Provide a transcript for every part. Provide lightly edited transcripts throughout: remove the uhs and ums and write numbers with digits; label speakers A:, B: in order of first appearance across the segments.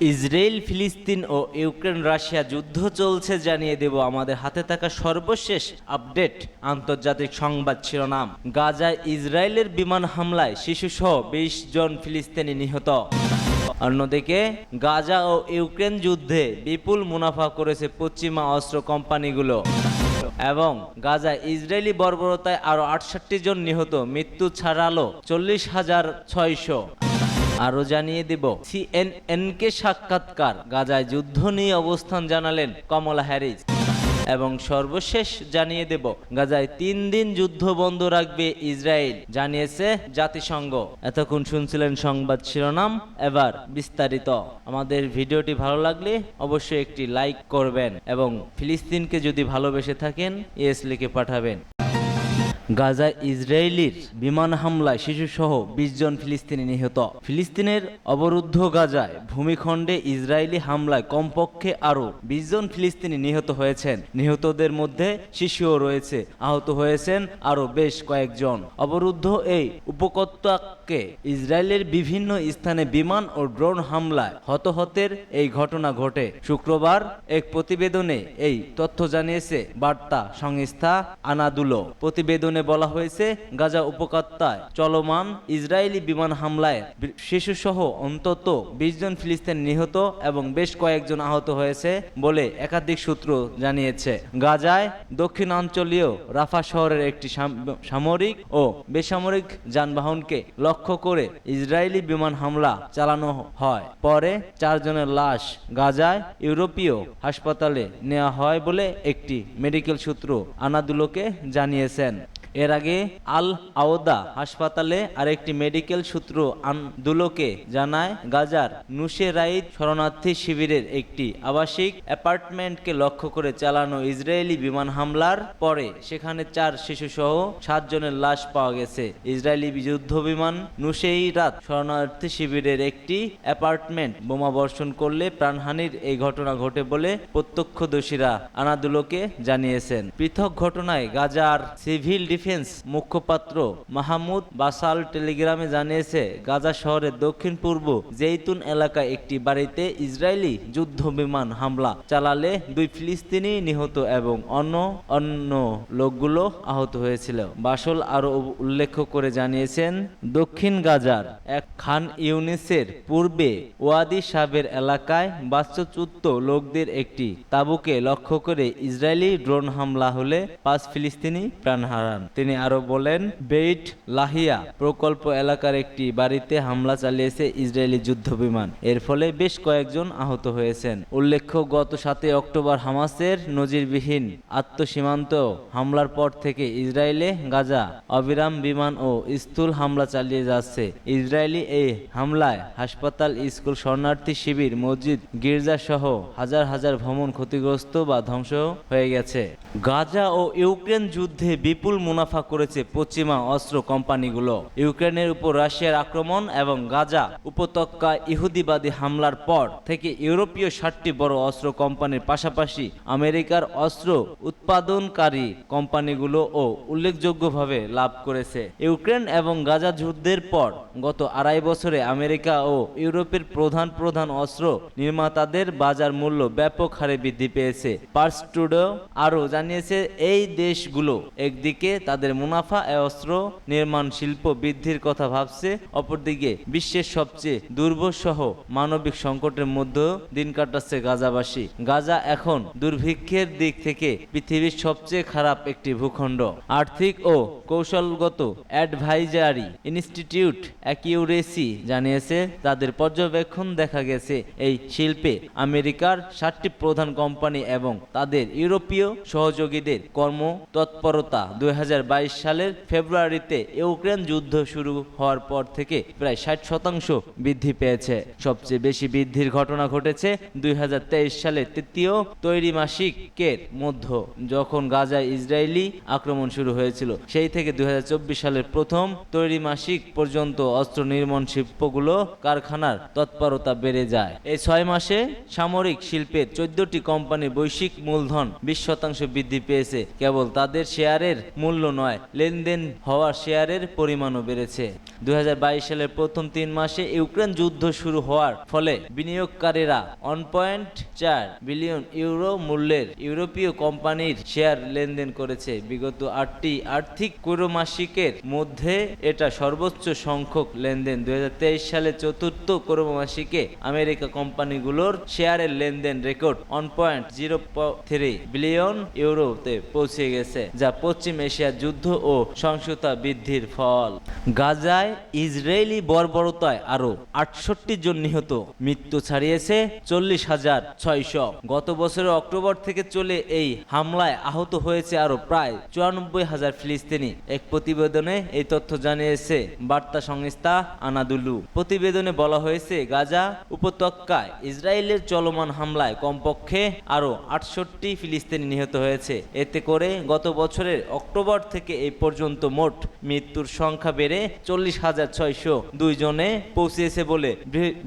A: Israel, ফিলিস্তিন ও Ukraine Russia যুদ্ধ চলছে জানিয়ে দেব আমাদের হাতে থাকা সর্বশেষ আপডেট আন্তর্জাতিক সংবাদ শিরোনাম। গাজায় ইসরায়েলের বিমান হামলায় শিশুসহ ২০ জন ফিলিস্তিনি নিহত। অন্যদিকে গাজা ও ইউক্রেন যুদ্ধে বিপুল মুনাফা করেছে পশ্চিমা অস্ত্র কোম্পানিগুলো এবং গাজায় ইসরায়েলি বর্বরতায় আরও ৬৮ জন নিহত, মৃত্যু ছাড়ালো ৪০,৬০০। আরও জানিয়ে দেব সিএনএনকে সাক্ষাৎকার, গাজায় যুদ্ধ নিয়ে অবস্থান জানালেন কমলা হ্যারিস। এবং সর্বশেষ জানিয়ে দেব গাজায় ৩ দিন যুদ্ধ বন্ধ রাখবে ইসরায়েল, জানিয়েছে জাতিসংঘ। এতক্ষণ শুনছিলেন সংবাদ শিরোনাম, এবার বিস্তারিত। আমাদের ভিডিওটি ভালো লাগলে অবশ্যই একটি লাইক করবেন এবং ফিলিস্তিনকে যদি ভালোবেসে থাকেন ইয়েস লিখে পাঠাবেন। গাজায় ইসরায়েলির বিমান হামলায় শিশুসহ ২০ জন ফিলিস্তিনি নিহত। ফিলিস্তিনের অবরুদ্ধ গাজায় ভূমিখণ্ডে ইসরায়েলি হামলায় কমপক্ষে আরও ২০ জন ফিলিস্তিনি নিহত হয়েছেন। নিহতদের মধ্যে শিশুও রয়েছে, আহত হয়েছেন আরও বেশ কয়েকজন। অবরুদ্ধ এই উপত্যকাকে ইসরায়েলের বিভিন্ন স্থানে বিমান ও ড্রোন হামলায় হতাহতের এই ঘটনা ঘটে। শুক্রবার এক প্রতিবেদনে এই তথ্য জানিয়েছে বার্তা সংস্থা আনাদুলো। প্রতিবেদনে বলা হয়েছে, গাজা উপত্যকায় চলমান ইসরায়েলি বিমান হামলায় শিশুসহ অন্তত ২০ জন ফিলিস্তিনি নিহত এবং বেশ কয়েকজন আহত হয়েছে বলে একাধিক সূত্র জানিয়েছে। গাজায় দক্ষিণাঞ্চলীয় রাফা শহরের একটি সামরিক ও বেসামরিক যানবাহনকে লক্ষ্য করে ইসরায়েলি বিমান হামলা চালানো হয়। পরে ৪ জনের লাশ গাজায় ইউরোপীয় হাসপাতালে নেওয়া হয় বলে একটি মেডিকেল সূত্র আনাদুলোকে জানিয়েছেন। এর আগে আল আওদা হাসপাতালে আরেকটি মেডিকেল সূত্র আনাদুলোকে জানায়, গাজার নুসেরাইত শরণার্থী শিবিরের একটি আবাসিক অ্যাপার্টমেন্টকে লক্ষ্য করে চালানো ইসরায়েলি বিমান হামলার পরে সেখানে ৪ শিশুসহ ৭ জনের লাশ পাওয়া গেছে। ইসরায়েলি যুদ্ধ বিমান নুসেইরাত শরণার্থী শিবিরের একটি অ্যাপার্টমেন্ট বোমাবর্ষণ করলে প্রাণহানির এই ঘটনা ঘটে বলে প্রত্যক্ষদর্শীরা আনাদুলোকে জানিয়েছেন। পৃথক ঘটনায় গাজার সিভিল ডিফেন্স মুখপাত্র মাহমুদ বাসাল টেলিগ্রামে জানিয়েছে, গাজা শহরের দক্ষিণ পূর্ব জেইতুন এলাকায় একটি বাড়িতে ইসরায়েলি যুদ্ধ বিমান হামলা চালালে ২ ফিলিস্তিনি নিহত এবং অন্য লোকগুলো আহত হয়েছিল। বাসল আরও উল্লেখ করে জানিয়েছেন, দক্ষিণ গাজার এক খান ইউনিসের পূর্বে ওয়াদি সাবের এলাকায় বাস্তুচ্যুত লোকদের একটি তাঁবুকে লক্ষ্য করে ইসরায়েলি ড্রোন হামলা হলে ৫ ফিলিস্তিনি প্রাণ হারান। তিনি আরো বলেন, বেইট লাহিয়া প্রকল্প এলাকার একটি বাড়িতে হামলা চালিয়েছে ইসরায়েলি যুদ্ধ বিমান, এর ফলে বেশ কয়েকজন আহত হয়েছেন। উল্লেখ্য, গত ৭ অক্টোবর হামাসের নজিরবিহীন আত্মসীমান্ত হামলার পর থেকে ইসরায়েলে গাজা অবিরাম বিমান ও স্থল হামলা চালিয়ে যাচ্ছে। ইসরায়েলি এই হামলায় হাসপাতাল, স্কুল, শরণার্থী শিবির, মসজিদ, গির্জা সহ হাজার হাজার ভবন ক্ষতিগ্রস্ত বা ধ্বংস হয়ে গেছে। গাজা ও ইউক্রেন যুদ্ধে বিপুল মুনাফা করেছে পশ্চিমা অস্ত্র কোম্পানিগুলো। ইউক্রেনের উপর রাশিয়ার আক্রমণ এবং গাজা উপত্যকায় ইহুদিবাদী হামলার পর থেকে ইউরোপীয় ৬০টি বড় অস্ত্র কোম্পানির পাশাপাশি আমেরিকার অস্ত্র উৎপাদনকারী কোম্পানিগুলোও উল্লেখযোগ্যভাবে লাভ করেছে। ইউক্রেন এবং গাজা যুদ্ধের পর গত ২.৫ বছরে আমেরিকা ও ইউরোপের প্রধান অস্ত্র নির্মাতাদের বাজার মূল্য ব্যাপক হারে বৃদ্ধি পেয়েছে। পার্স টুডো আরও জানিয়েছে, এই দেশগুলো একদিকে তাদের মুনাফা অস্ত্র নির্মাণ শিল্প বৃদ্ধির কথা ভাবছে, অপরদিকে বিশ্বের সবচেয়ে দুর্ভোগ মানবিক সংকটের মধ্যে দিন কাটাচ্ছে গাজাবাসী। গাজা এখন দুর্ভিক্ষের দিক থেকে পৃথিবীর সবচেয়ে খারাপ একটি ভূখণ্ড। আর্থিক ও কৌশলগত অ্যাডভাইজারি ইনস্টিটিউট অ্যাকিউরেসি জানিয়েছে, তাদের পর্যবেক্ষণ দেখা গেছে এই শিল্পে আমেরিকার ৬০টি প্রধান কোম্পানি এবং তাদের ইউরোপীয় সহযোগীদের কর্মতৎপরতা ২০২২ সালের ফেব্রুয়ারিতে ইউক্রেন যুদ্ধ শুরু হওয়ার পর থেকে প্রায় ৬০% বৃদ্ধি পেয়েছে। সবচেয়ে বেশি বৃদ্ধির ঘটনা ঘটেছে ২০২৩ সালের তৃতীয় ত্রৈমাসিকের মধ্যে, যখন গাজায় ইসরায়েলি আক্রমণ শুরু হয়েছিল। সেই থেকে ২০২৪ সালের প্রথম ত্রৈমাসিক পর্যন্ত অস্ত্র নির্মাণ শিল্পগুলো কারখানার তৎপরতা বেড়ে যায়। এই ৬ মাসে সামরিক শিল্পের ১৪টি কোম্পানির বৈশ্বিক মূলধন ২০% বৃদ্ধি পেয়েছে। কেবল তাদের শেয়ারের মূল্য মূল্য নয়, লেনদেন হওয়া শেয়ারের পরিমাণও বেড়েছে। 2022 সালের প্রথম 3 মাসে ইউক্রেন যুদ্ধ শুরু হওয়ার ফলে বিনিয়োগকারীরা 1.4 বিলিয়ন ইউরো মূল্যের ইউরোপীয় কোম্পানির শেয়ার লেনদেন করেছে। বিগত 8টি আর্থিক ত্রৈমাসিকের মধ্যে এটা সর্বোচ্চ সংখ্যক লেনদেন। 2023 সালে চতুর্থ ত্রৈমাসিকে আমেরিকা কোম্পানিগুলোর শেয়ারের লেনদেন রেকর্ড 1.03 বিলিয়ন ইউরোতে পৌঁছে গেছে, যা পশ্চিম এশিয়ার যুদ্ধ ও সহিংসতা বৃদ্ধির ফল। গাজায় ইসরায়েলি বর্বরতায় আরো 68 জন নিহত, মৃত্যু ছাড়িয়েছে 40,600। গত বছরের অক্টোবর থেকে চলে এই হামলায় আহত হয়েছে আরো প্রায় 94,000 ফিলিস্তিনি। এক প্রতিবেদনে এই তথ্য জানিয়েছে বার্তা সংস্থা আনাদুলু। প্রতিবেদনে বলা হয়েছে, গাজা উপত্যকায় ইসরায়েলের চলমান হামলায় কমপক্ষে আরো 68 ফিলিস্তিনি নিহত হয়েছে। এতে করে গত বছরের অক্টোবর থেকে এই পর্যন্ত মোট মৃত্যুর সংখ্যা বেড়ে 40,602 জনে পৌঁছেছে বলে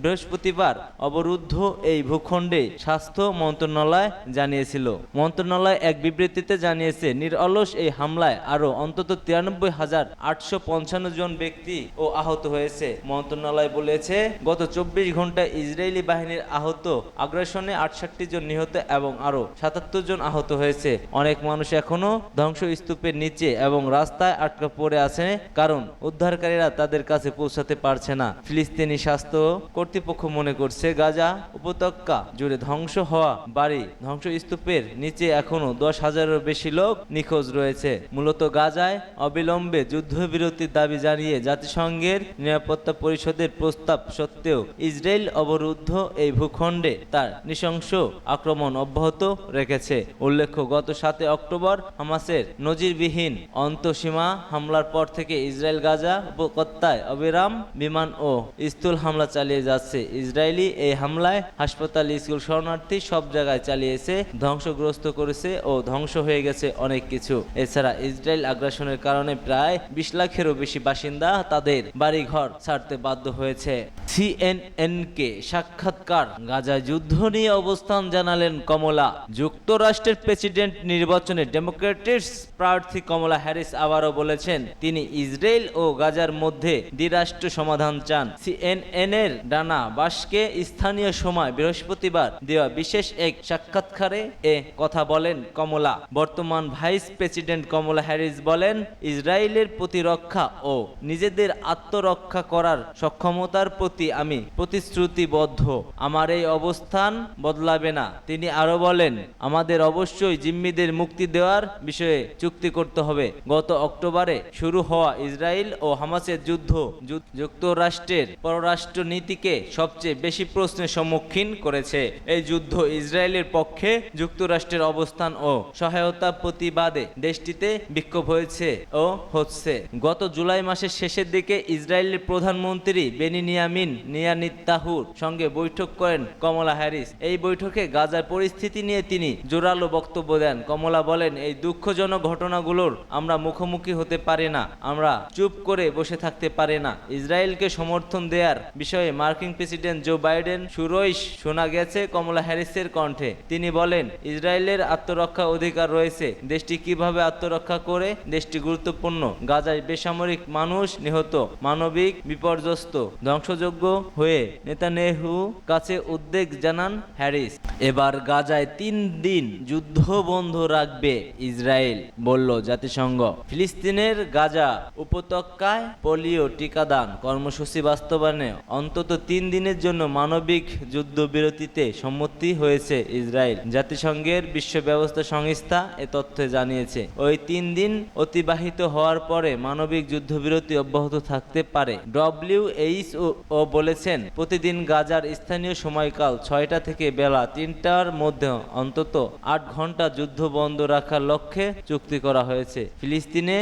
A: বৃহস্পতিবার অবরুদ্ধ এই ভূখণ্ডে স্বাস্থ্য মন্ত্রণালয় জানিয়েছিল। মন্ত্রণালয় এক বিবৃতিতে জানিয়েছে, নিরলস এই হামলায় আরো অন্তত 93,855 জন ব্যক্তি ও আহত হয়েছে। মন্ত্রণালয় বলেছে, গত 24 ঘন্টায় ইসরায়েলি বাহিনীর আহত আগ্রাসনে 68 জন নিহত এবং আরো 77 জন আহত হয়েছে। অনেক মানুষ এখনো ধ্বংসস্তূপের নিচে এবং রাস্তায় আটকা পড়ে আছে, কারণ উদ্ধারকারীরা তাদের কাছে পৌঁছাতে পারছে না। ফিলিস্তিনি স্বাস্থ্য কর্তৃপক্ষ মনে করছে, গাজা উপত্যকা জুড়ে ধ্বংস হওয়া বাড়ি ধ্বংসস্তূপের নিচে এখনো 10,000-এরও বেশি লোক নিখোঁজ রয়েছে। মূলত গাজায় অবিলম্বে যুদ্ধবিরতির দাবি জানিয়ে জাতিসংঘের নিরাপত্তা পরিষদের প্রস্তাব সত্ত্বেও ইসরায়েল অবরুদ্ধ এই ভূখণ্ডে তার নৃশংস আক্রমণ অব্যাহত রেখেছে। উল্লেখ্য, গত 7 অক্টোবর হামাসের নজিরবিহীন অন্তঃসীমা হামলার পর থেকে ইসরায়েল গাজা উপত্যকায় অবিরাম বিমান ও স্থল হামলা চালিয়ে যাচ্ছে। ইসরায়েলি এই হামলায় হাসপাতাল, স্কুল, শরণার্থী সব জায়গায় চালিয়েছে, ধ্বংসগ্রস্ত করেছে ও ধ্বংস হয়ে গেছে অনেক কিছু। এছাড়া ইসরায়েল আগ্রাসনের কারণে প্রায় 20 লাখেরও বেশি বাসিন্দা তাদের বাড়িঘর ছাড়তে বাধ্য হয়েছে। সিএনএনকে সাক্ষাৎকার, গাজায় যুদ্ধ নিয়ে অবস্থান জানালেন কমলা। যুক্তরাষ্ট্রের প্রেসিডেন্ট নির্বাচনে ডেমোক্রেটিক প্রার্থী কমলা হ্যারিস আবারও বলেছেন, তিনি ইসরায়েল ও গাজার মধ্যে দ্বিরাষ্ট্র সমাধান চান। সিএনএন-এর ডানা বাসকে স্থানীয় সময় বৃহস্পতিবার দেওয়া বিশেষ এক সাক্ষাৎকারে এ কথা বলেন কমলা। বর্তমান ভাইস প্রেসিডেন্ট কমলা হ্যারিস বলেন, ইসরায়েলের প্রতিরক্ষা ও নিজেদের আত্মরক্ষা করার সক্ষমতার প্রতি আমি প্রতিশ্রুতিবদ্ধ। আমার এই অবস্থান বদলাবে না। তিনি আরো বলেন, আমাদের অবশ্যই জিম্মিদের মুক্তি দেওয়ার বিষয়ে চুক্তি করতে হবে। গত অক্টোবরে শুরু হওয়া ইসরায়েল ও হামাসের যুদ্ধ যুক্তরাষ্ট্রের পররাষ্ট্র নীতিকে সবচেয়ে বেশি প্রশ্নের সম্মুখীন করেছে। এই যুদ্ধ ইসরায়েলের পক্ষে যুক্তরাষ্ট্রের অবস্থান ও সহায়তা প্রতিবাদে দেশটিতে বিক্ষোভ হয়েছে ও হচ্ছে। গত জুলাই মাসের শেষের দিকে ইসরায়েলের প্রধানমন্ত্রী বেনিয়ামিন নেতানিয়াহুর সঙ্গে বৈঠক করেন কমলা হ্যারিস। এই বৈঠকে গাজার পরিস্থিতি নিয়ে তিনি জোরালো বক্তব্য দেন। কমলা বলেন, এই দুঃখজনক ঘটনাগুলোর আমরা মুখোমুখি হতে পারি না, আমরা চুপ করে বসে থাকতে পারি না। ইসরায়েলকে সমর্থন দেওয়ার বিষয়ে মার্কিন প্রেসিডেন্ট জো বাইডেন সুরইশ শোনা গেছে কমলা হ্যারিসের কণ্ঠে। তিনি বলেন, ইসরায়েলের আত্মরক্ষা অধিকার রয়েছে। দেশটি কিভাবে আত্মরক্ষা করে দেশটি গুরুত্বপূর্ণ। গাজায় বেসামরিক মানুষ নিহত, মানবিক বিপর্যস্ত, ধ্বংসযোগ্য হয়ে নেতানিয়াহু কাছে উদ্বেগ জানান হ্যারিস। এবার গাজায় 3 দিন যুদ্ধ বন্ধ রাখবে ইসরায়েল, বলল জাতিসংঘ। ফিলিস্তিনের গাজা উপত্যকায় পোলিও টিকাদান কর্মসূচি বাস্তবায়নে অন্তত 3 দিনের জন্য মানবিক যুদ্ধবিরতিতে সম্মতি হয়েছে ইসরায়েল। জাতিসংঘের বিশ্ব ব্যবস্থা সংস্থা এ তথ্য জানিয়েছে। ওই 3 দিন অতিবাহিত হওয়ার পরে মানবিক যুদ্ধবিরতি অব্যাহত থাকতে পারে। WHO বলেছেন, প্রতিদিন গাজার স্থানীয় সময়কাল 6টা থেকে বেলা 3টার মধ্যে অন্তত 8 ঘন্টা যুদ্ধ বন্ধ রাখার লক্ষ্যে চুক্তি করা হয়েছে। ফিলিস্তিনে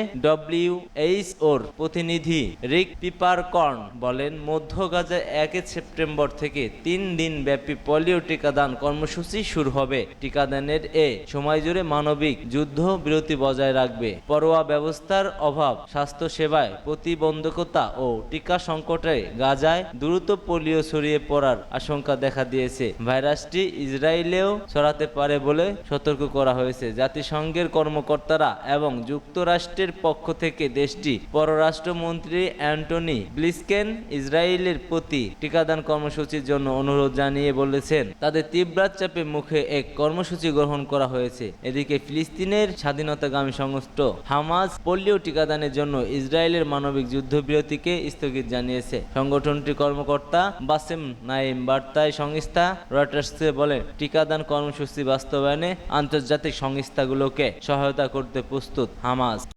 A: WHOর প্রতিনিধি রিক পিপারকর্ন বলেন, মধ্য গাজায় 1 সেপ্টেম্বর থেকে 3 দিন ব্যাপী পোলিও টিকাদান কর্মসূচি শুরু হবে। টিকাদানের এ সময় জুড়ে মানবিক যুদ্ধ বিরতি বজায় রাখবে। পরোয়া ব্যবস্থার অভাব, স্বাস্থ্য সেবায় প্রতিবন্ধকতা ও টিকা সংকটে গাজায় দ্রুত পোলিও ছড়িয়ে পড়ার আশঙ্কা দেখা দিয়েছে। ভাইরাসটি ইসরায়েলেও ছড়াতে পারে বলে সতর্ক করা হয়েছে। জাতিসংঘের কর্মকর্তারা এবং যুক্তরাষ্ট্রের পক্ষ থেকে দেশটির পররাষ্ট্রমন্ত্রী অ্যান্টনি ব্লিনকেন ইসরায়েলের প্রতি টিকাদান কর্মসূচির জন্য অনুরোধ জানিয়ে বলেছেন তাদের তীব্র চাপের মুখে এক কর্মসূচি গ্রহণ করা হয়েছে। এদিকে ফিলিস্তিনের স্বাধীনতাকামী সংস্থা হামাস পোলিও টিকাদানের জন্য ইসরায়েলের মানবিক যুদ্ধবিরতিকে স্থগিত জানিয়েছে। সংগঠনটির কর্মকর্তা বাসেম নাইম বার্তায় সংস্থা রয়টার্সকে বলেন, টিকাদান কর্মসূচি বাস্তবায়নে আন্তর্জাতিক সংস্থাগুলোকে সহায়তা করতে প্রস্তুত হামাস।